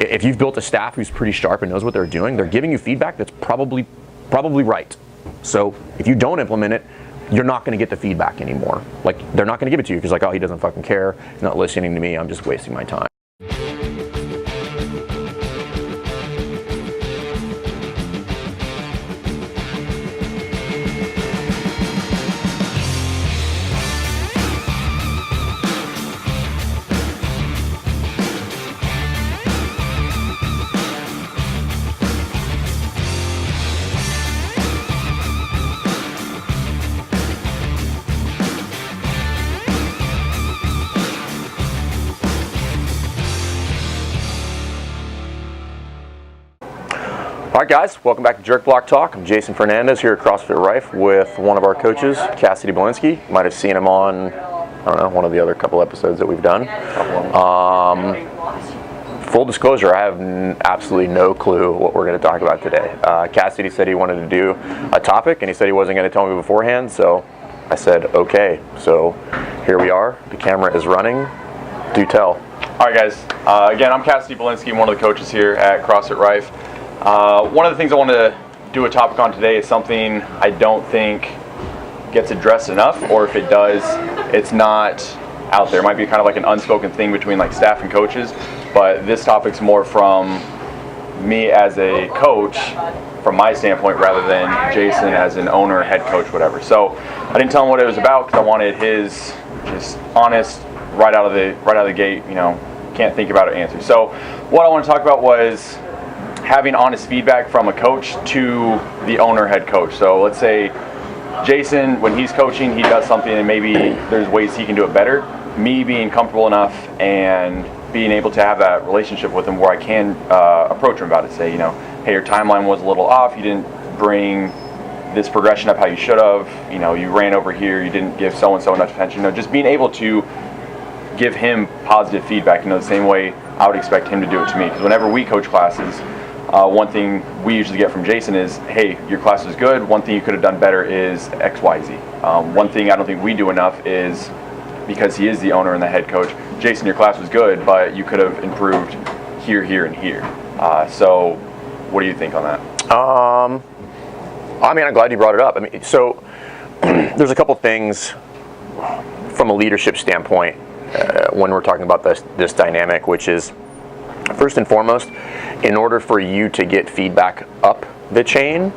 if you've built a staff who's pretty sharp and knows what they're doing, they're giving you feedback that's probably right. So if you don't implement it, you're not going to get the feedback anymore. Like, they're not going to give it to you because, like, oh, he doesn't fucking care. He's not listening to me. I'm just wasting my time. All right, guys, welcome back to Jerk Block Talk. I'm Jason Fernandez here at CrossFit Rife with one of our coaches, Cassidy Belinsky. You might have seen him on, I don't know, one of the other couple episodes that we've done. Full disclosure, I have absolutely no clue what we're going to talk about today. Cassidy said he wanted to do a topic, and he said he wasn't going to tell me beforehand, so I said, okay. So here we are. The camera is running. Do tell. All right, guys. Again, I'm Cassidy Belinsky. I'm one of the coaches here at CrossFit Rife. One of the things I want to do a topic on today is something I don't think gets addressed enough, or if it does, it's not out there. It might be kind of like an unspoken thing between like staff and coaches, but this topic's more from me as a coach, from my standpoint, rather than Jason as an owner, head coach, whatever. So I didn't tell him what it was about because I wanted his just honest, right out of the gate, you know, can't think about it answer. So what I want to talk about was having honest feedback from a coach to the owner, head coach. So let's say Jason, when he's coaching, he does something and maybe there's ways he can do it better. Me being comfortable enough and being able to have that relationship with him where I can approach him about it. Say, you know, hey, your timeline was a little off. You didn't bring this progression up how you should have. You know, you ran over here. You didn't give so-and-so enough attention. You know, just being able to give him positive feedback, you know, the same way I would expect him to do it to me. Because whenever we coach classes, one thing we usually get from Jason is, hey, your class was good. One thing you could have done better is X, Y, Z. One thing I don't think we do enough is, because he is the owner and the head coach, Jason, your class was good, but you could have improved here, here, and here. So what do you think on that? I mean, I'm glad you brought it up. I mean, so there's a couple things from a leadership standpoint when we're talking about this dynamic, which is, first and foremost, in order for you to get feedback up the chain,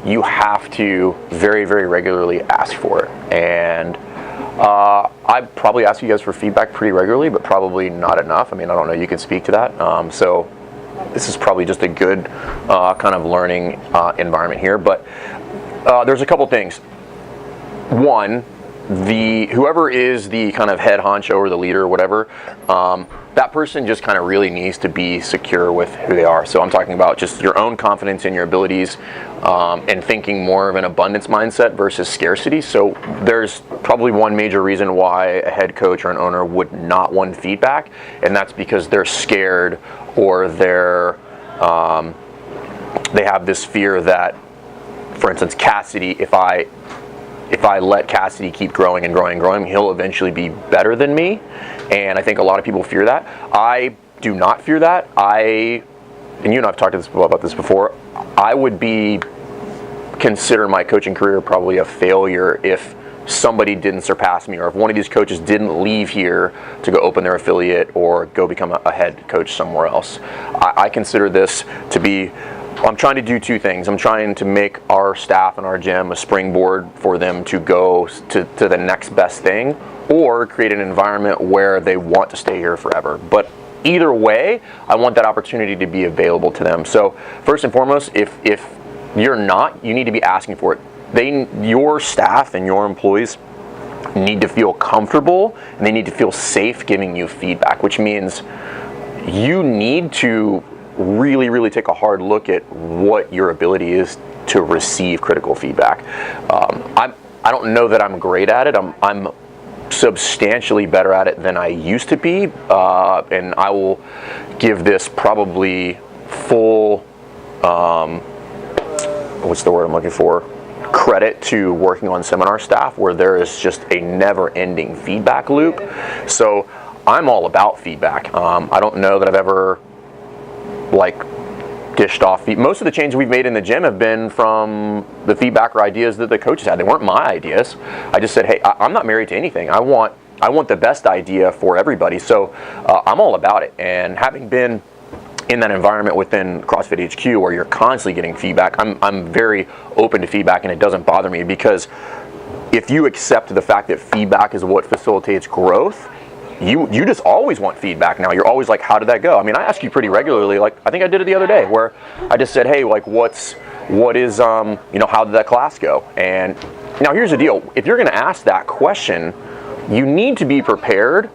you have to very, very regularly ask for it. And I probably ask you guys for feedback pretty regularly, but probably not enough. I mean, I don't know, you can speak to that. So this is probably just a good kind of learning environment here. But there's a couple things. One, whoever is the kind of head honcho or the leader or whatever, that person just kind of really needs to be secure with who they are. So I'm talking about just your own confidence in your abilities and thinking more of an abundance mindset versus scarcity. So there's probably one major reason why a head coach or an owner would not want feedback, and that's because they're scared, or they have this fear that, for instance, Cassidy, if I let Cassidy keep growing and growing and growing, he'll eventually be better than me. And I think a lot of people fear that. I do not fear that. And you and I have talked about this before, I would consider my coaching career probably a failure if somebody didn't surpass me, or if one of these coaches didn't leave here to go open their affiliate or go become a head coach somewhere else. I consider this to be, I'm trying to do two things. I'm trying to make our staff and our gym a springboard for them to go to the next best thing, or create an environment where they want to stay here forever. But either way, I want that opportunity to be available to them. So first and foremost, if you're not, you need to be asking for it. Your staff and your employees need to feel comfortable, and they need to feel safe giving you feedback, which means you need to really, really take a hard look at what your ability is to receive critical feedback. I don't know that I'm great at it. I'm substantially better at it than I used to be, and I will give this probably full, what's the word I'm looking for? Credit to working on seminar staff, where there is just a never-ending feedback loop. So I'm all about feedback. I don't know that I've ever like dished off. Most of the changes we've made in the gym have been from the feedback or ideas that the coaches had. They weren't my ideas. I just said, hey, I'm not married to anything. I want the best idea for everybody. So I'm all about it. And having been in that environment within CrossFit HQ where you're constantly getting feedback, I'm very open to feedback, and it doesn't bother me, because if you accept the fact that feedback is what facilitates growth, you just always want feedback now. You're always like, how did that go? I mean, I ask you pretty regularly, like I think I did it the other day, where I just said, hey, like what is how did that class go? And now here's the deal. If you're gonna ask that question, you need to be prepared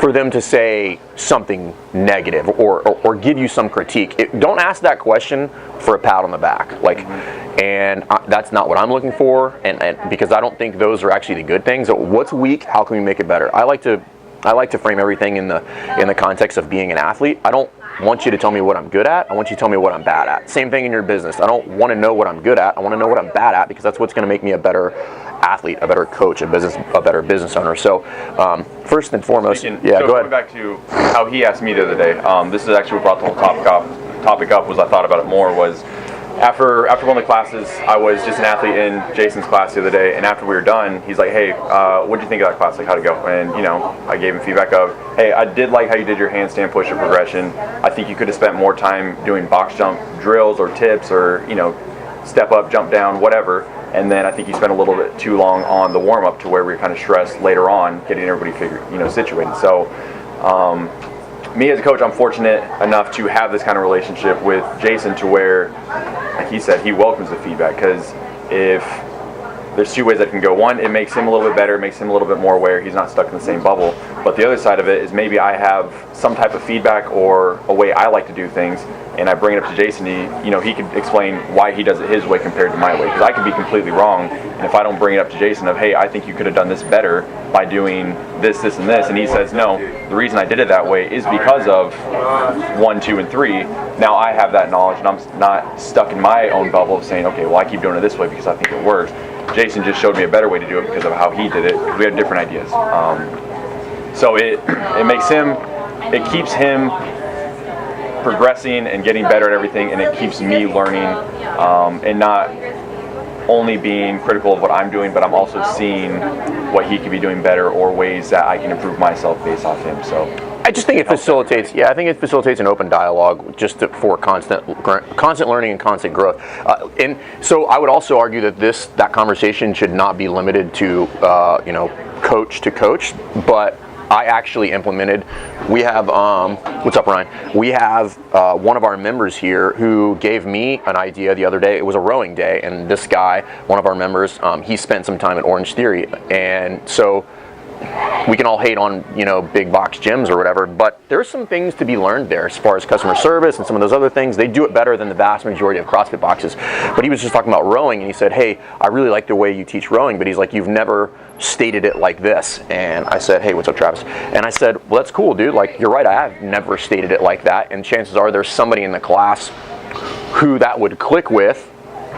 for them to say something negative or give you some critique. Don't ask that question for a pat on the back. And that's not what I'm looking for, and because I don't think those are actually the good things. So what's weak? How can we make it better? I like to frame everything in the context of being an athlete. I don't want you to tell me what I'm good at. I want you to tell me what I'm bad at. Same thing in your business. I don't want to know what I'm good at. I want to know what I'm bad at, because that's what's going to make me a better athlete, a better coach, a better business owner. So first and foremost, go ahead. Going back to how he asked me the other day, this is actually what brought the whole topic up. Was I thought about it more was after one of the classes, I was just an athlete in Jason's class the other day, and after we were done, he's like, hey, what did you think of that class? Like, how'd it go? And, I gave him feedback of, hey, I did like how you did your handstand push-up progression. I think you could have spent more time doing box jump drills or tips or, step up, jump down, whatever. And then I think you spent a little bit too long on the warm-up to where we were kind of stressed later on getting everybody situated. So, me as a coach, I'm fortunate enough to have this kind of relationship with Jason to where, like he said, he welcomes the feedback, because if there's two ways that can go. One, it makes him a little bit better, makes him a little bit more aware, he's not stuck in the same bubble. But the other side of it is maybe I have some type of feedback or a way I like to do things, and I bring it up to Jason. He could explain why he does it his way compared to my way, because I could be completely wrong. And if I don't bring it up to Jason of, hey, I think you could have done this better by doing this, this, and this, and he says, no, the reason I did it that way is because of 1, 2, and 3. Now I have that knowledge, and I'm not stuck in my own bubble of saying, okay, well, I keep doing it this way because I think it works. Jason just showed me a better way to do it because of how he did it. We had different ideas. So it keeps him progressing and getting better at everything, and it keeps me learning, and not only being critical of what I'm doing, but I'm also seeing what he could be doing better or ways that I can improve myself based off him. So I just think it facilitates. Yeah, I think it facilitates an open dialogue for constant learning and constant growth. And so I would also argue that conversation should not be limited to coach to coach, but I actually implemented. We have what's up, Ryan? We have one of our members here who gave me an idea the other day. It was a rowing day, and this guy, one of our members, he spent some time at Orange Theory, and so we can all hate on big box gyms or whatever, but there's some things to be learned there as far as customer service and some of those other things. They do it better than the vast majority of CrossFit boxes. But he was just talking about rowing, and he said, hey, I really like the way you teach rowing, but he's like, you've never stated it like this. And I said, hey, what's up, Travis? And I said, well, that's cool, dude. Like, you're right, I have never stated it like that, and chances are there's somebody in the class who that would click with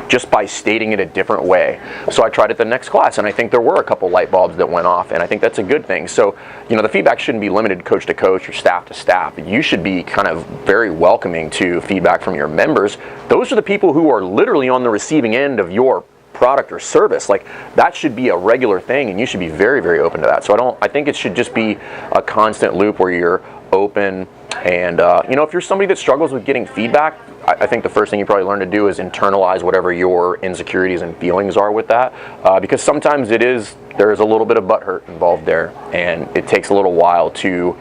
just by stating it a different way. So I tried it the next class, and I think there were a couple light bulbs that went off, and I think that's a good thing. So, the feedback shouldn't be limited coach to coach or staff to staff. You should be kind of very welcoming to feedback from your members. Those are the people who are literally on the receiving end of your product or service. Like, that should be a regular thing, and you should be very, very open to that. So I think it should just be a constant loop where you're open, and if you're somebody that struggles with getting feedback, I think the first thing you probably learn to do is internalize whatever your insecurities and feelings are with that, because sometimes there's a little bit of butthurt involved there, and it takes a little while to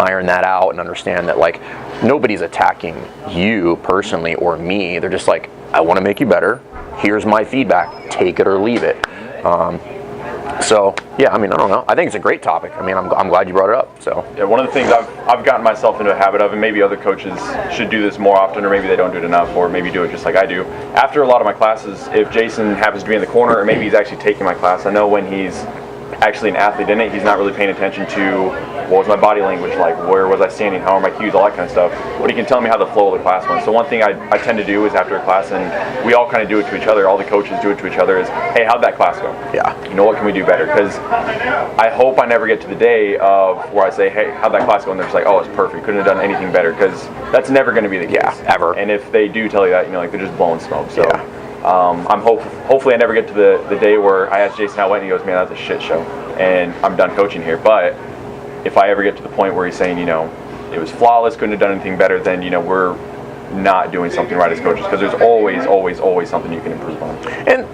iron that out and understand that, like, nobody's attacking you personally or me. They're just like, I want to make you better. Here's my feedback. Take it or leave it. So yeah, I don't know. I think it's a great topic. I'm glad you brought it up. So yeah, one of the things I've gotten myself into a habit of, and maybe other coaches should do this more often, or maybe they don't do it enough, or maybe do it just like I do. After a lot of my classes, if Jason happens to be in the corner, or maybe he's actually taking my class, I know when he's actually an athlete in it, he's not really paying attention to what was my body language like, where was I standing, how are my cues, all that kind of stuff. But he can tell me how the flow of the class went. So one thing I tend to do is after a class, and we all kind of do it to each other, all the coaches do it to each other, is, hey, how'd that class go? Yeah. You know, what can we do better? Because I hope I never get to the day of where I say, hey, how'd that class go? And they're just like, oh, it's perfect, couldn't have done anything better, because that's never going to be the case. Yeah, ever. And if they do tell you that, you know, like, they're just blowing smoke. So yeah. I'm hopefully I never get to the day where I ask Jason how it went, and he goes, man, that's a shit show, and I'm done coaching here. But if I ever get to the point where he's saying, you know, it was flawless, couldn't have done anything better, then, you know, we're not doing something right as coaches, because there's always something you can improve on. And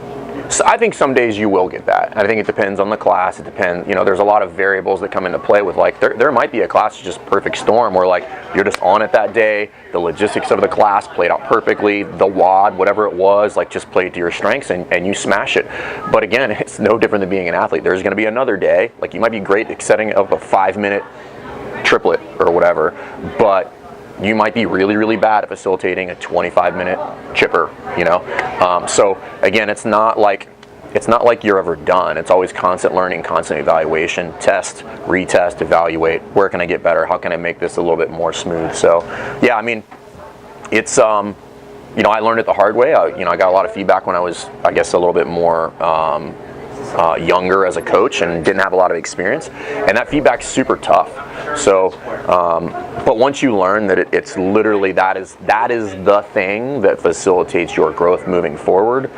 so I think some days you will get that. I think it depends on the class. It depends, you know, there's a lot of variables that come into play with, like, there might be a class that's just perfect storm where, like, you're just on it that day, the logistics of the class played out perfectly, the WOD, whatever it was, like, just played to your strengths, and you smash it. But again, it's no different than being an athlete. There's going to be another day, like, you might be great at setting up a 5-minute triplet or whatever, but you might be really bad at facilitating a 25-minute chipper, you know. So again, it's not like you're ever done. It's always constant learning, constant evaluation, test, retest, evaluate. Where can I get better? How can I make this a little bit more smooth? So yeah, I mean, it's you know, I learned it the hard way. You know, I got a lot of feedback when I was, I guess, a little bit more younger as a coach and didn't have a lot of experience, and that feedback's super tough. So but once you learn that it's literally that is the thing that facilitates your growth moving forward,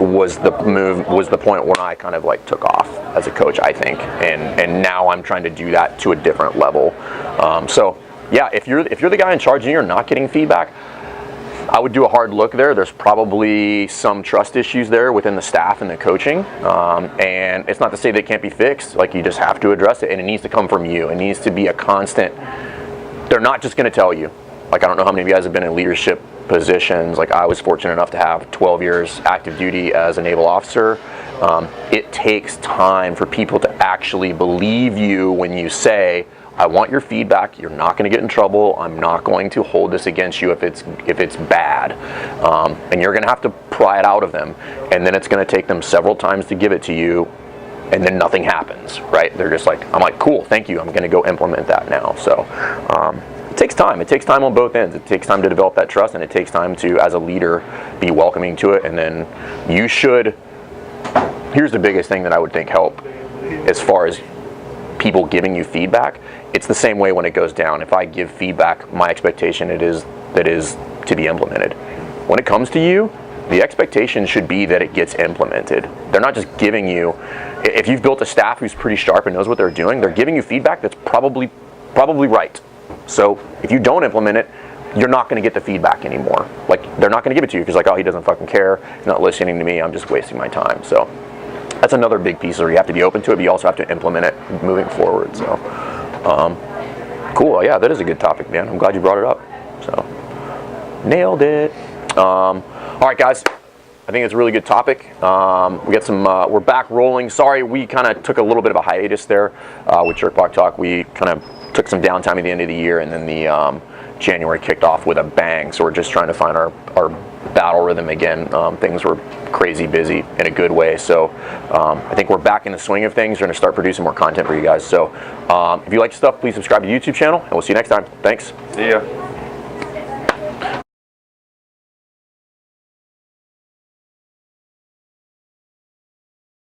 was the point where I kind of, like, took off as a coach, I think, and now I'm trying to do that to a different level. So yeah, if you're the guy in charge and you're not getting feedback, I would do a hard look there. There's probably some trust issues there within the staff and the coaching, and it's not to say they can't be fixed. Like, you just have to address it, and it needs to come from you. It needs to be a constant. They're not just going to tell you. Like, I don't know how many of you guys have been in leadership positions. Like, I was fortunate enough to have 12 years active duty as a naval officer. It takes time for people to actually believe you when you say, I want your feedback. You're not going to get in trouble. I'm not going to hold this against you if it's bad. And you're going to have to pry it out of them. And then it's going to take them several times to give it to you, and then nothing happens, right? They're just like, I'm like, cool, thank you. I'm going to go implement that now. So it takes time. It takes time on both ends. It takes time to develop that trust, and it takes time to, as a leader, be welcoming to it. And then you should, here's the biggest thing that I would think help as far as people giving you feedback. It's the same way when it goes down. If I give feedback, my expectation it is to be implemented. When it comes to you, the expectation should be that it gets implemented. They're not just giving you, if you've built a staff who's pretty sharp and knows what they're doing, they're giving you feedback that's probably right. So if you don't implement it, you're not going to get the feedback anymore. Like, they're not going to give it to you because, like, oh, he doesn't fucking care. He's not listening to me. I'm just wasting my time. So that's another big piece where you have to be open to it, but you also have to implement it moving forward. So cool. Yeah, that is a good topic, man. I'm glad you brought it up. So nailed it. All right, guys. I think it's a really good topic. We got some. We're back rolling. Sorry, we kind of took a little bit of a hiatus there with Jerkblock Talk. We kind of took some downtime at the end of the year, and then the January kicked off with a bang. So we're just trying to find our battle rhythm again. Things were crazy busy in a good way. So I think we're back in the swing of things. We're going to start producing more content for you guys. So if you like stuff, please subscribe to the YouTube channel, and we'll see you next time. Thanks. See ya.